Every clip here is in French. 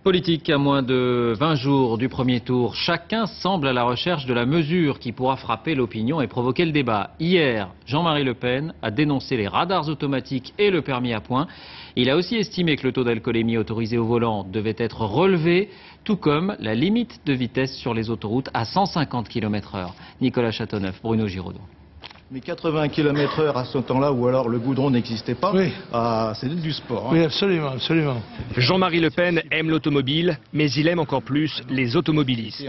Politique, à moins de 20 jours du premier tour, chacun semble à la recherche de la mesure qui pourra frapper l'opinion et provoquer le débat. Hier, Jean-Marie Le Pen a dénoncé les radars automatiques et le permis à points. Il a aussi estimé que le taux d'alcoolémie autorisé au volant devait être relevé, tout comme la limite de vitesse sur les autoroutes à 150 km/h. Nicolas Châteauneuf, Bruno Giraudot. Mais 80 km/h à ce temps-là, ou alors le goudron n'existait pas, oui. C'est du sport. Oui, absolument, absolument. Jean-Marie Le Pen aime l'automobile, mais il aime encore plus les automobilistes.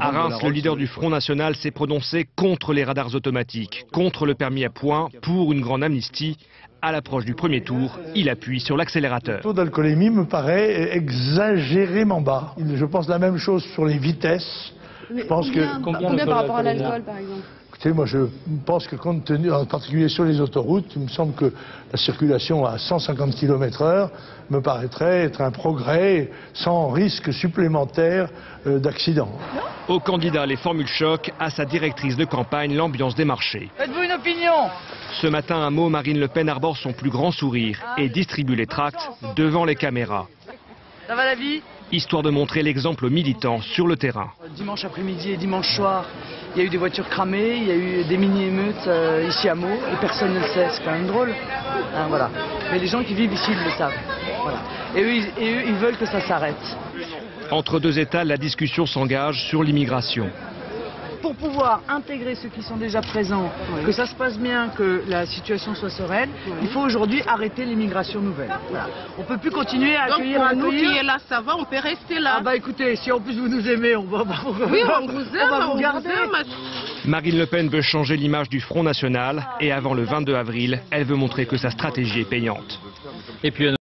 À Reims, le leader du Front National s'est prononcé contre les radars automatiques, contre le permis à points, pour une grande amnistie. À l'approche du premier tour, il appuie sur l'accélérateur. Le taux d'alcoolémie me paraît exagérément bas. Je pense la même chose sur les vitesses. Je pense combien par rapport à l'alcool, par exemple? Écoutez, moi je pense que compte tenu, en particulier sur les autoroutes, il me semble que la circulation à 150 km/h me paraîtrait être un progrès sans risque supplémentaire d'accident. Au candidat les formules choc, à sa directrice de campagne l'ambiance des marchés. Faites-vous une opinion? Ce matin, un mot, Marine Le Pen arbore son plus grand sourire et distribue les tracts devant les caméras. Ça va la vie? Histoire de montrer l'exemple aux militants sur le terrain. Dimanche après-midi et dimanche soir, il y a eu des voitures cramées, il y a eu des mini-émeutes ici à Meaux, et personne ne le sait, c'est quand même drôle. Hein, voilà. Mais les gens qui vivent ici, ils le savent. Voilà. Et eux, ils veulent que ça s'arrête. Entre deux États, la discussion s'engage sur l'immigration. Pour pouvoir intégrer ceux qui sont déjà présents, que ça se passe bien, que la situation soit sereine, il faut aujourd'hui arrêter l'immigration nouvelle. Voilà. On ne peut plus continuer à accueillir. Donc pour nous qui est là, ça va, on peut rester là. Ah bah écoutez, si en plus vous nous aimez, on va vous garder. Marine Le Pen veut changer l'image du Front National et avant le 22 avril, elle veut montrer que sa stratégie est payante. Et puis